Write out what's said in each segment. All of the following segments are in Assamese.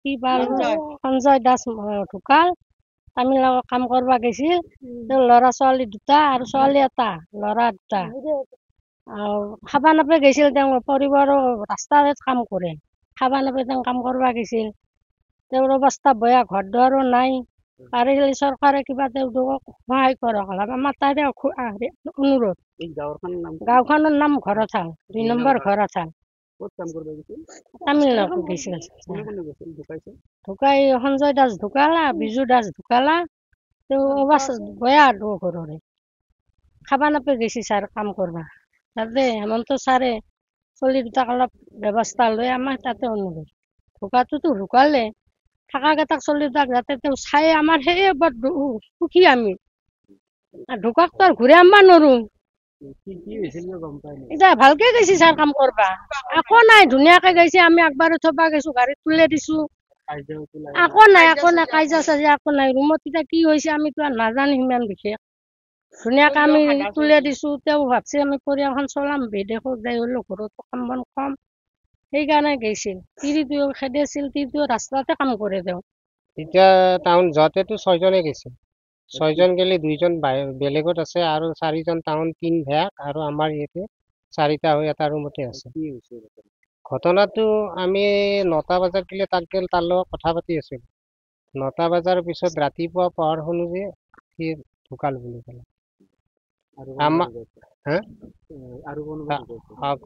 কি পাল সঞ্জয় দাস ঢুকাল তামিলনাডুত কাম কৰিব গৈছিল তেওঁৰ ল'ৰা ছোৱালী দুটা আৰু ছোৱালী এটা ল'ৰা দুটা আৰু খাবা নাপাই গৈছিল তেওঁ পৰিবাৰৰ ৰাস্তাত কাম কৰে খাবা নাপাই তেওঁ কাম কৰিব গৈছিল তেওঁৰ অৱস্থা বেয়া ঘৰ দুৱাৰো নাই পাৰিলে চৰকাৰে কিবা তেওঁলোকক সহায় কৰক আমাৰ তাৰে অনুৰোধ গাঁওখনৰ নাম ঘৰথাল 2 নম্বৰ ঘৰথাল তামিলনাডু গৈছিল ঢুকাই সঞ্জয় দাস ঢুকালা বিজু দাস ঢুকালা তেওঁ অৱস্থা বেয়া ঘৰৰে খাবা নাপাই গৈছে ছাৰ কাম কৰিব তাতে হেমন্ত ছাৰে চলি দুটাক অলপ ব্যৱস্থা লৈ আমাক তাতে অনুৰোধ ঢুকাটোতো ঢুকালে থাকাকেইটাক চলি দুটাক যাতে তেওঁ চাই আমাৰ সেয়ে বৰ সুখী আমি ঢুকাকতো আৰু ঘূৰাই আনবা নোৱাৰো এতিয়া ভালকে গৈছে ছাৰ কাম কৰবা একো নাই ধুনীয়াকে গৈছে আমি একবাৰে থবা গৈছো গাড়ীত তুলে দিছো একো নাই কাজিয়া চাজিয়া একো নাই ৰুমত এতিয়া কি হৈছে আমিতো আৰু নাজানো সিমান বিশেষ ধুনীয়াকে আমি তুলে দিছো তেওঁ ভাবছে আমি পৰিয়ালখন চলাম বিদেশত যাই হলেও ঘৰতো কাম বন কম সেইকাৰণে গৈছিল তিৰিটো খেদিছিল তিৰিটো ৰাস্তাতে কাম কৰে তেওঁ এতিয়া টাউন যাওঁতেতো 6 জনে গৈছে 6 জন গেলে 2 জন বেলেগত আছে আৰু 4 জন টাউন 3 ভাগ আৰু আমাৰ ইয়াতে 4টা হৈ এটা ৰুমতে আছে ঘটনাটো আমি 9টা বজাত গেলে তাক গেল তাৰ লগত কথা পাতি আছিল 9টা বজাৰ পিছত ৰাতিপুৱা পঢ়াৰ শুনো যে সি ঢুকাল বুলি ক'লে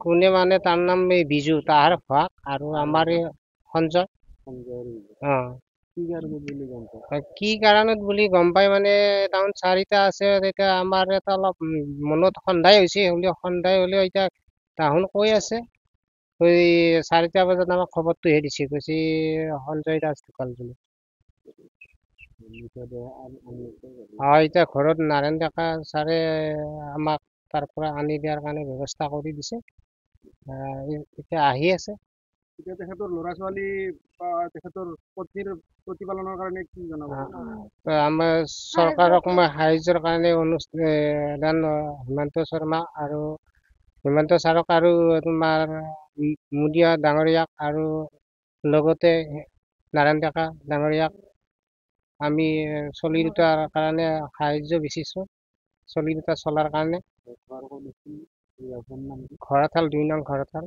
কোনে মানে তাৰ নাম বিজু তাৰ ভাগ আৰু আমাৰ সঞ্জয় কি কাৰণত বুলি গম পাই মানে টাউন 4টা আছে এতিয়া আমাৰ এটা অলপ মনত সন্দেহ হৈছে সন্দেহ হলেও এতিয়া তাহোন কৈ আছে 4টা বজাত আমাক খবৰটোহে দিছে কৈছে সঞ্জয় দাস ঢুকাল বুলি এতিয়া ঘৰত নাৰায়ণ ডেকা ছাৰে আমাক তাৰ পৰা আনি দিয়াৰ কাৰণে ব্যৱস্থা কৰি দিছে এতিয়া আহি আছে এতিয়া তেখেতৰ ল'ৰা ছোৱালী বা তেখেতৰ পত্নীৰ প্ৰতিপালনৰ কাৰণে কি জনাব আমাৰ চৰকাৰক মই সাহায্যৰ কাৰণে অনুদান হিমন্ত শৰ্মা আৰু হিমন্ত ছাৰক আৰু তোমাৰ মুদিয়া ডাঙৰীয়াক আৰু লগতে নাৰায়ণ ডেকা ডাঙৰীয়াক আমি চলি দুটাৰ কাৰণে সাহায্য বিচাৰিছো চলি দুটা চলাৰ কাৰণে ঘৰথাল 2 নং ঘৰথাল